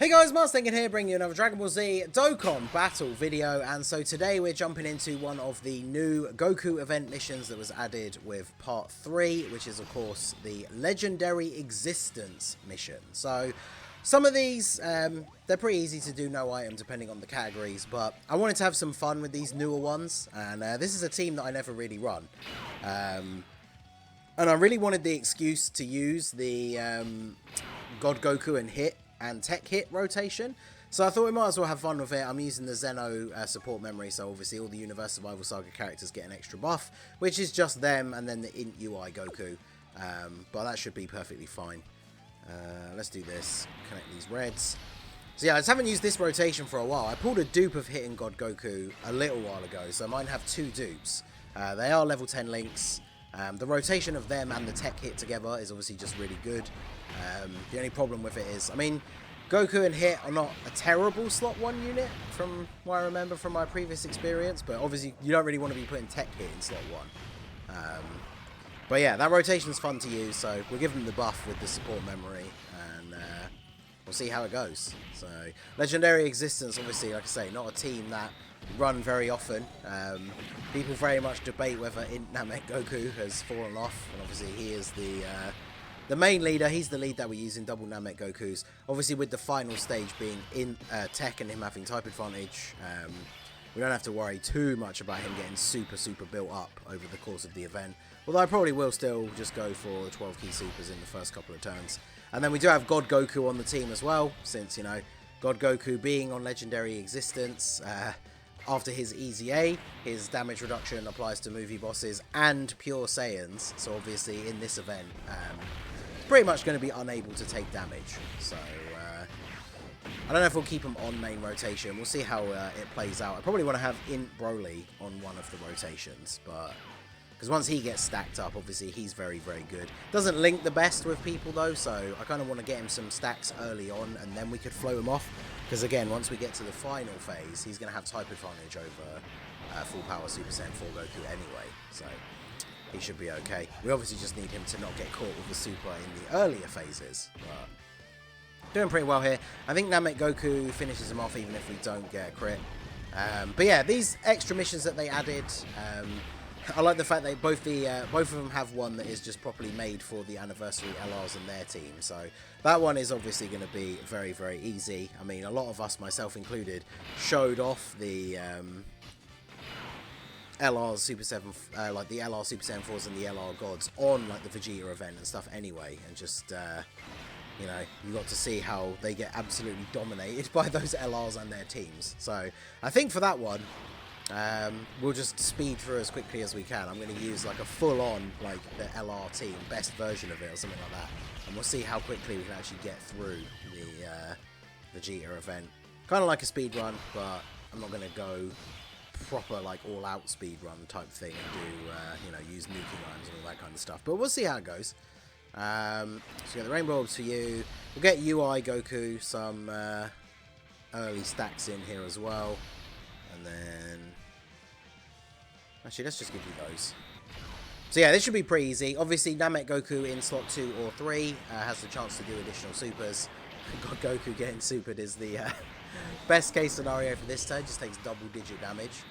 Hey guys, Mustang here, bringing you another Dragon Ball Z Dokkan battle video, and so today we're jumping into one of the new Goku event missions that was added with part 3, which is of course the Legendary Existence mission. So some of these, they're pretty easy to do, no item depending on the categories, but I wanted to have some fun with these newer ones, and this is a team that I never really run. And I really wanted the excuse to use the God Goku and Hit and Tech Hit rotation, so I thought we might as well have fun with it. I'm using the Zeno support memory, so obviously all the Universe Survival Saga characters get an extra buff, which is just them, and then the Int UI Goku, but that should be perfectly fine. Let's do this, connect these reds. So yeah, I just haven't used this rotation for a while. I pulled a dupe of Hit and God Goku a little while ago, so mine have 2 dupes. They are level 10 links. The rotation of them and the Tech Hit together is obviously just really good. The only problem with it is, I mean, Goku and Hit are not a terrible slot 1 unit from what I remember from my previous experience, but obviously you don't really want to be putting Tech Hit in slot 1. But yeah, that rotation is fun to use, so we'll give them the buff with the support memory, and we'll see how it goes. So, Legendary Existence, obviously, like I say, not a team that run very often. People very much debate whether Int Namek Goku has fallen off, and obviously he is the main leader. He's the lead that we use in double Namek Gokus. Obviously with the final stage being in Tech and him having type advantage, we don't have to worry too much about him getting super built up over the course of the event. Although I probably will still just go for 12 key supers in the first couple of turns. And then we do have God Goku on the team as well, since, you know, God Goku being on Legendary Existence, after his Easy A, his damage reduction applies to movie bosses and pure Saiyans. So obviously in this event, pretty much going to be unable to take damage. So I don't know if we'll keep him on main rotation. We'll see how it plays out. I probably want to have Int Broly on one of the rotations, but because once he gets stacked up, obviously he's very good. Doesn't link the best with people though, so I kind of want to get him some stacks early on, and then we could float him off. Because again, once we get to the final phase, he's going to have type advantage over full power Super Saiyan 4 Goku anyway, so he should be okay. We obviously just need him to not get caught with the super in the earlier phases, but doing pretty well here. I think Namek Goku finishes him off even if we don't get a crit. But yeah, these extra missions that they added, I like the fact that both of them have one that is just properly made for the anniversary LRs and their team. So that one is obviously going to be very easy. I mean, a lot of us, myself included, showed off the LR Super 7, like the LR Super 7 4s and the LR Gods on like the Vegeta event and stuff anyway, and just you know, you got to see how they get absolutely dominated by those LRs and their teams. So I think for that one, we'll just speed through as quickly as we can. I'm going to use like a full-on like the LR team, best version of it or something like that, and we'll see how quickly we can actually get through the Vegeta event. Kind of like a speed run, but I'm not going to go proper like all-out speed run type thing and do you know, use nuking items and all that kind of stuff. But we'll see how it goes. So we get the Rainbow Orbs for you. We'll get UI Goku some early stacks in here as well. And then actually, let's just give you those. So yeah, this should be pretty easy. Obviously, Namek Goku in slot 2 or 3 has the chance to do additional supers. God Goku getting supered is the best case scenario for this turn. Just takes double-digit damage.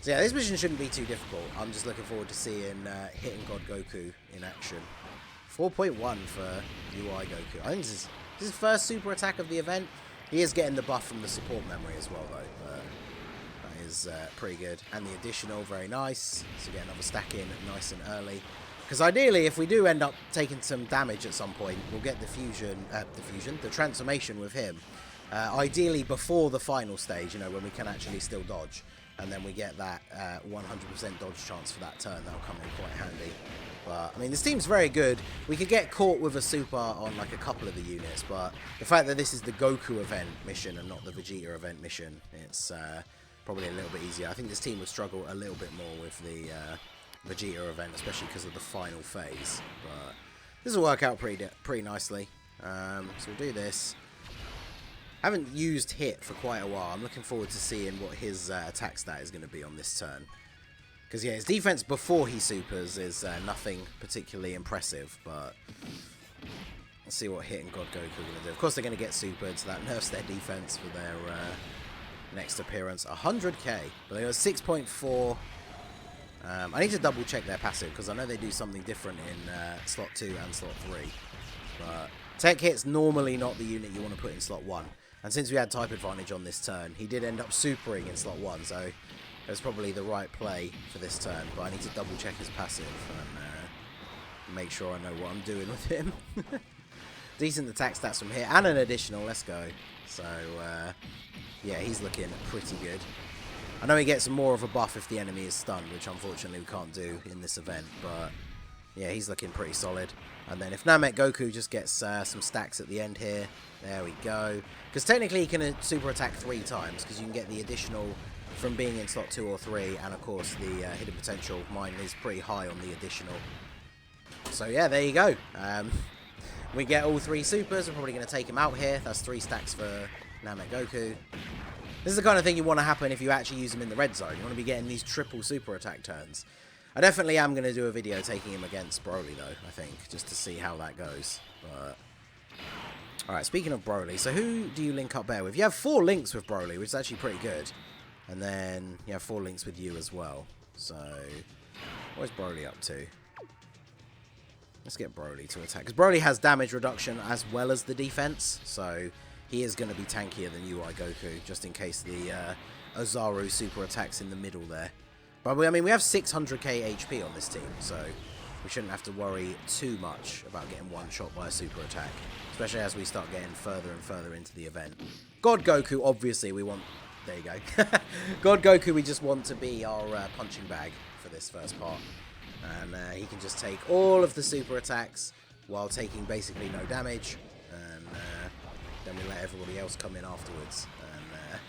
So yeah, this mission shouldn't be too difficult. I'm just looking forward to seeing Hit and God Goku in action. 4.1 for UI Goku. I think this is his first super attack of the event. He is getting the buff from the support memory as well, though. That is pretty good. And the additional, very nice. So get another stack in nice and early. Because ideally, if we do end up taking some damage at some point, we'll get the transformation with him. Ideally before the final stage, you know, when we can actually still dodge. And then we get that 100% dodge chance for that turn. That'll come in quite handy. But, I mean, this team's very good. We could get caught with a super on, like, a couple of the units, but the fact that this is the Goku event mission and not the Vegeta event mission, it's probably a little bit easier. I think this team would struggle a little bit more with the Vegeta event, especially because of the final phase. But this will work out pretty nicely. So we'll do this. I haven't used Hit for quite a while. I'm looking forward to seeing what his attack stat is going to be on this turn. Because, yeah, his defense before he supers is nothing particularly impressive, but Let's see what Hit and God Goku are going to do. Of course, they're going to get supered, so that nerfs their defense for their next appearance. 100k, but they got 6.4. I need to double check their passive because I know they do something different in slot 2 and slot 3. But Tech Hit's normally not the unit you want to put in slot 1. And since we had type advantage on this turn, he did end up supering in slot 1, so it was probably the right play for this turn. But I need to double check his passive and make sure I know what I'm doing with him. Decent attack stats from here and an additional. Let's go. So, yeah, he's looking pretty good. I know he gets more of a buff if the enemy is stunned, which unfortunately we can't do in this event, but yeah, he's looking pretty solid. And then if Namek Goku just gets some stacks at the end here, there we go. Because technically he can super attack 3 times, because you can get the additional from being in slot 2 or 3, and of course the hidden potential, mine is pretty high on the additional. So yeah, there you go. We get all 3 supers, we're probably going to take him out here. That's 3 stacks for Namek Goku. This is the kind of thing you want to happen if you actually use him in the red zone. You want to be getting these triple super attack turns. I definitely am going to do a video taking him against Broly, though, I think, just to see how that goes. But alright, speaking of Broly, so who do you link up there with? You have 4 links with Broly, which is actually pretty good. And then you have 4 links with you as well. So, what's Broly up to? Let's get Broly to attack. Because Broly has damage reduction as well as the defense, so he is going to be tankier than UI Goku, just in case the Ozaru super attacks in the middle there. But I mean, we have 600k HP on this team, so we shouldn't have to worry too much about getting one-shot by a super attack, especially as we start getting further and further into the event. God Goku, obviously, we want... There you go. God Goku, we just want to be our punching bag for this first part. And he can just take all of the super attacks while taking basically no damage. And then we let everybody else come in afterwards. And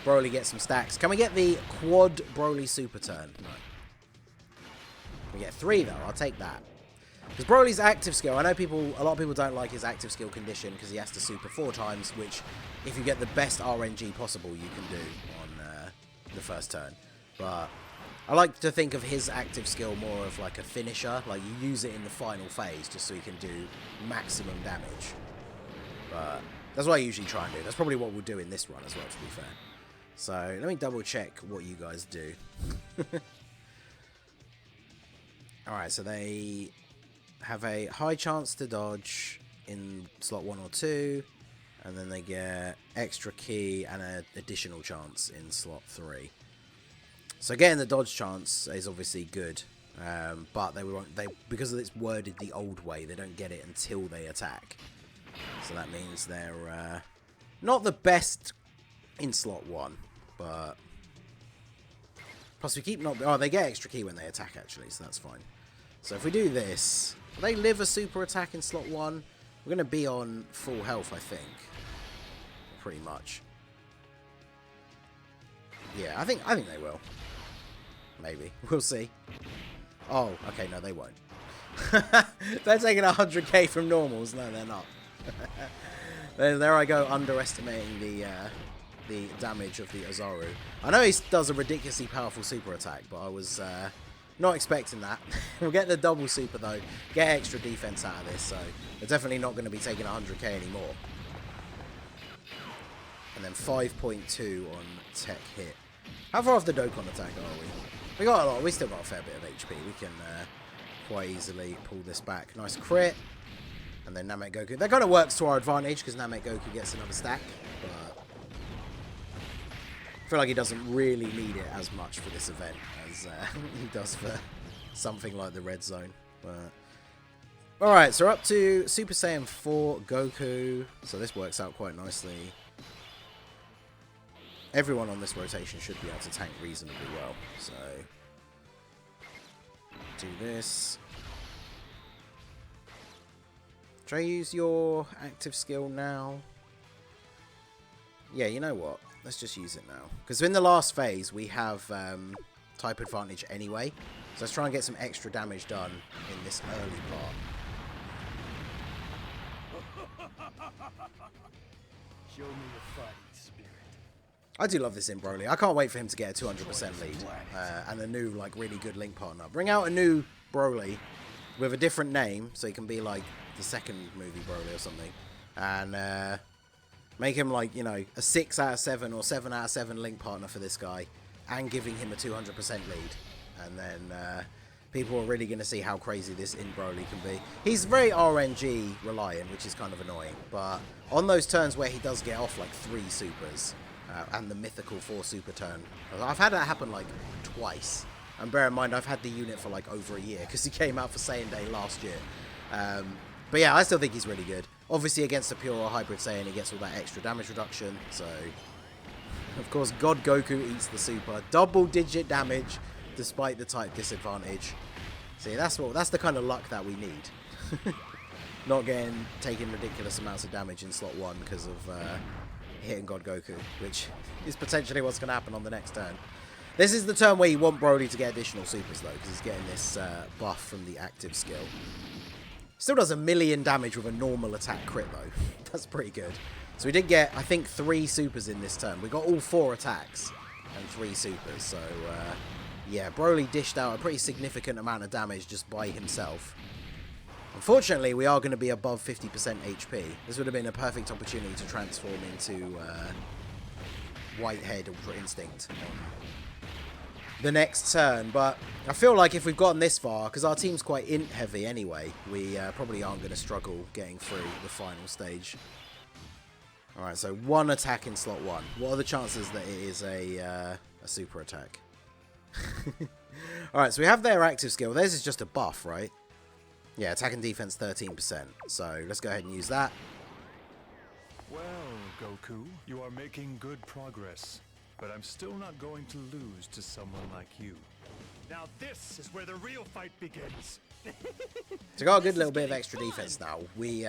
Broly gets some stacks. Can we get the quad Broly super turn? No. We get 3 though. I'll take that. Because Broly's active skill, I know a lot of people don't like his active skill condition because he has to super 4 times, which if you get the best RNG possible you can do on the first turn. But I like to think of his active skill more of like a finisher, like you use it in the final phase just so you can do maximum damage. But that's what I usually try and do. That's probably what we'll do in this run as well, to be fair. So let me double check what you guys do. Alright, so they have a high chance to dodge in slot 1 or 2, and then they get extra key and an additional chance in slot 3. So getting the dodge chance is obviously good, but because it's worded the old way, they don't get it until they attack. So that means they're not the best in slot 1, but plus we keep not... Oh, they get extra key when they attack actually, so that's fine. So if we do this, they live a super attack in slot 1. We're going to be on full health, I think, pretty much. Yeah, I think they will. Maybe. We'll see. Oh, okay, no, they won't. They're taking 100k from normals. No, they're not. there I go, underestimating the damage of the Ozaru. I know he does a ridiculously powerful super attack, but I was not expecting that. We'll get the double super, though. Get extra defense out of this, so they're definitely not going to be taking 100k anymore. And then 5.2 on tech hit. How far off the Dokkan attack are we? We got a lot. We still got a fair bit of HP. We can quite easily pull this back. Nice crit. And then Namek Goku. That kind of works to our advantage because Namek Goku gets another stack. But I feel like he doesn't really need it as much for this event as he does for something like the Red Zone. But alright, so we're up to Super Saiyan 4 Goku. So this works out quite nicely. Everyone on this rotation should be able to tank reasonably well. So do this. Should I use your active skill now? Yeah, you know what? Let's just use it now. Because in the last phase, we have type advantage anyway. So let's try and get some extra damage done in this early part. Show me the fighting spirit. I do love this in Broly. I can't wait for him to get a 200% lead. And a new, like, really good link partner. Bring out a new Broly with a different name, so he can be, like, the second movie Broly or something, and make him like, you know, a 6 out of 7 or 7 out of 7 link partner for this guy, and giving him a 200% lead, and then people are really going to see how crazy this in Broly can be. He's very RNG reliant, which is kind of annoying, but on those turns where he does get off like 3 supers, and the mythical 4 super turn, I've had that happen like twice, and bear in mind I've had the unit for like over a year, because he came out for Saiyan Day last year. But yeah, I still think he's really good. Obviously against the pure or hybrid Saiyan he gets all that extra damage reduction, so of course God Goku eats the super, double digit damage despite the type disadvantage. See, that's the kind of luck that we need. Not taking ridiculous amounts of damage in slot 1 because of hitting God Goku, which is potentially what's going to happen on the next turn. This is the turn where you want Broly to get additional supers though, because he's getting this buff from the active skill. Still does 1,000,000 damage with a normal attack crit though. That's pretty good. So we did get, I think, 3 supers in this turn. We got all 4 attacks and 3 supers. So, yeah, Broly dished out a pretty significant amount of damage just by himself. Unfortunately, we are going to be above 50% HP. This would have been a perfect opportunity to transform into Whitehead Ultra Instinct the next turn, but I feel like if we've gotten this far, because our team's quite int heavy anyway, we probably aren't going to struggle getting through the final stage. Alright, so 1 attack in slot 1. What are the chances that it is a super attack? Alright, so we have their active skill. Theirs is just a buff, right? Yeah, attack and defense 13%. So let's go ahead and use that. Well, Goku, you are making good progress. But I'm still not going to lose to someone like you. Now this is where the real fight begins. So we got a good little bit of extra defense now. We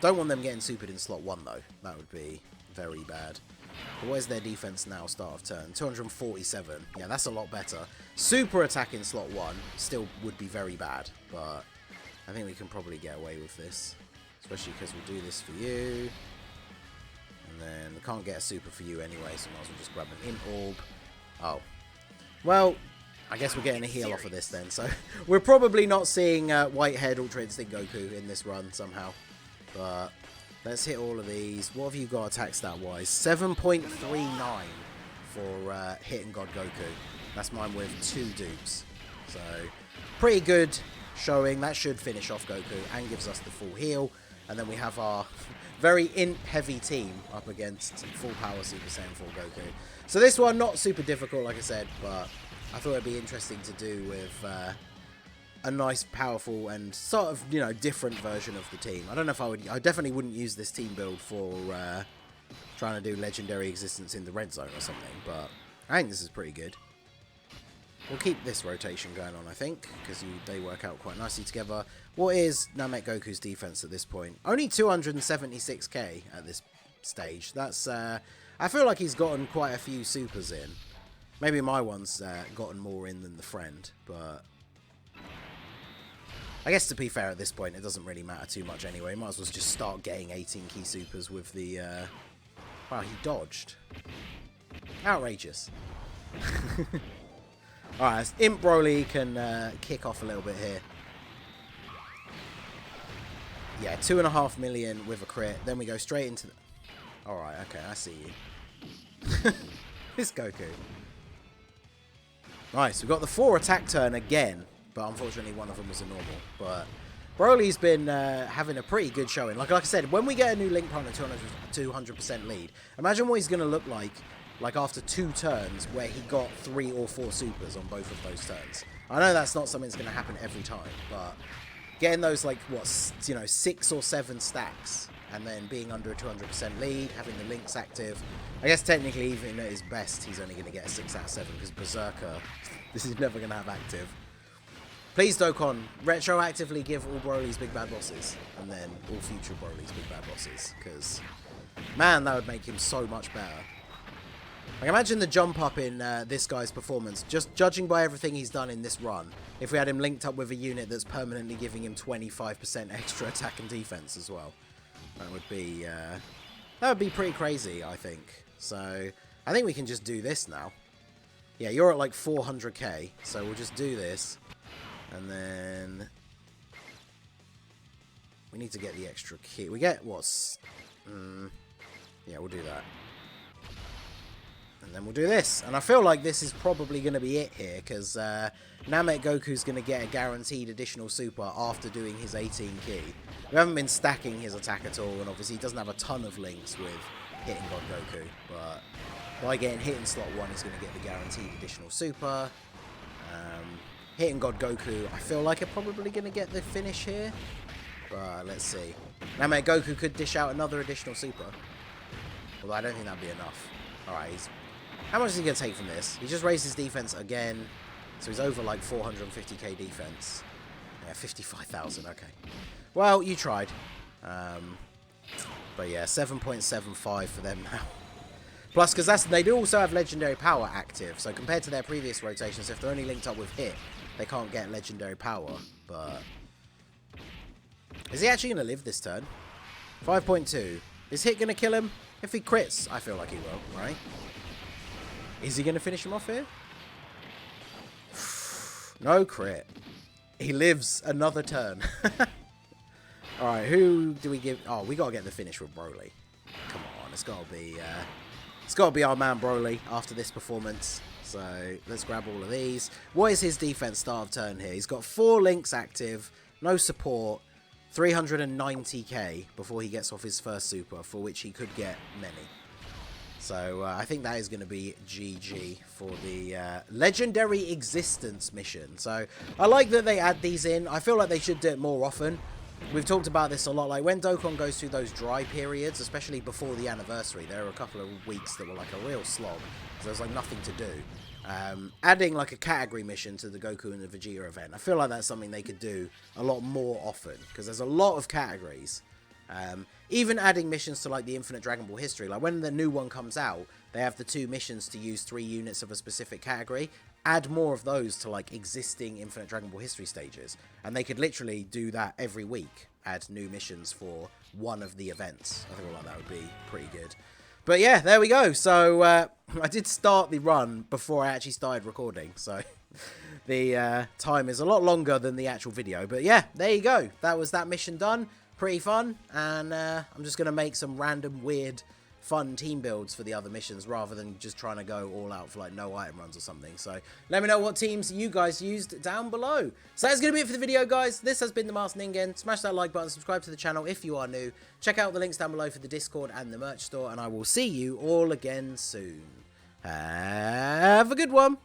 don't want them getting supered in slot 1 though. That would be very bad. But what is their defense now, start of turn? 247. Yeah, that's a lot better. Super attack in slot 1 still would be very bad, but I think we can probably get away with this. Especially because we'll do this for you. And then we can't get a super for you anyway, so might as well just grab an int orb. Oh. Well, I guess we're getting a heal off of this then. So we're probably not seeing Whitehead Ultra Instinct Goku in this run somehow. But let's hit all of these. What have you got attack stat wise? 7.39 for hitting God Goku. That's mine with 2 dupes. So pretty good showing. That should finish off Goku and gives us the full heal. And then we have our very int-heavy team up against full power Super Saiyan 4 Goku. So this one, not super difficult, like I said, but I thought it'd be interesting to do with a nice, powerful, and sort of, you know, different version of the team. I don't know if I definitely wouldn't use this team build for trying to do Legendary Existence in the red zone or something, but I think this is pretty good. We'll keep this rotation going on, I think, because they work out quite nicely together. What is Namek Goku's defense at this point? Only 276k at this stage. That's, I feel like he's gotten quite a few supers in. Maybe my one's gotten more in than the friend, but I guess to be fair at this point, it doesn't really matter too much anyway. Might as well just start getting 18 key supers with the, wow, he dodged. Outrageous. Alright, Imp Broly can kick off a little bit here. Yeah, 2.5 million with a crit. Then we go straight into the... Alright, okay, I see you. This Goku. Nice, we've got the 4 attack turn again. But unfortunately, one of them was a normal. But Broly's been having a pretty good showing. Like I said, when we get a new Link partner 200% lead, imagine what he's going to look like after 2 turns where he got 3 or 4 supers on both of those turns. I know that's not something that's going to happen every time, but getting those, like, what, you know, 6 or 7 stacks and then being under a 200% lead, having the links active. I guess technically, even at his best, he's only going to get a 6 out of 7 because Berserker, this is never going to have active. Please, Dokkan, retroactively give all Broly's big bad bosses and then all future Broly's big bad bosses, because, man, that would make him so much better. Like, imagine the jump up in this guy's performance, just judging by everything he's done in this run, if we had him linked up with a unit that's permanently giving him 25% extra attack and defense as well. That would be pretty crazy, I think. So, I think we can just do this now. Yeah, you're at like 400k, so we'll just do this. And then We need to get the extra key. We get what's... yeah, we'll do that. And then we'll do this. And I feel like this is probably going to be it here, because Namek Goku's going to get a guaranteed additional super after doing his 18 key. We haven't been stacking his attack at all, and obviously he doesn't have a ton of links with hitting God Goku, but by getting hit in slot 1, he's going to get the guaranteed additional super. Hitting God Goku, I feel like I'm probably going to get the finish here, but let's see. Namek Goku could dish out another additional super, although I don't think that'd be enough. Alright, how much is he going to take from this? He just raised his defense again, so he's over like 450k defense. Yeah, 55,000, okay. Well, you tried. But yeah, 7.75 for them now. Plus, because they do also have legendary power active, so compared to their previous rotations, if they're only linked up with hit, they can't get legendary power. But is he actually going to live this turn? 5.2. Is hit going to kill him? If he crits, I feel like he will, right? Is he going to finish him off here? No crit. He lives another turn. Alright, who do we give... Oh, we got to get the finish with Broly. Come on, it's got to be our man Broly after this performance. So, let's grab all of these. What is his defense start of turn here? He's got 4 links active, no support, 390k before he gets off his first super, for which he could get many. So, I think that is going to be GG for the Legendary Existence mission. So, I like that they add these in. I feel like they should do it more often. We've talked about this a lot, like when Dokkan goes through those dry periods, especially before the anniversary, there were a couple of weeks that were like a real slog, because there was like nothing to do. Adding like a category mission to the Goku and the Vegeta event, I feel like that's something they could do a lot more often, because there's a lot of categories. Even adding missions to like the Infinite Dragon Ball history, like when the new one comes out, they have the 2 missions to use 3 units of a specific category. Add more of those to like existing Infinite Dragon Ball history stages, and they could literally do that every week. Add new missions for one of the events. I think like that would be pretty good. But yeah, there we go. So I did start the run before I actually started recording, so the time is a lot longer than the actual video. But yeah, there you go. That was that mission done. Pretty fun, and I'm just gonna make some random weird fun team builds for the other missions rather than just trying to go all out for like no item runs or something. So let me know what teams you guys used down below. So that's going to be it for the video, guys. This has been the Masked Ningen. Smash that like button, subscribe to the channel if you are new. Check out the links down below for the Discord and the merch store, and I will see you all again soon. Have a good one.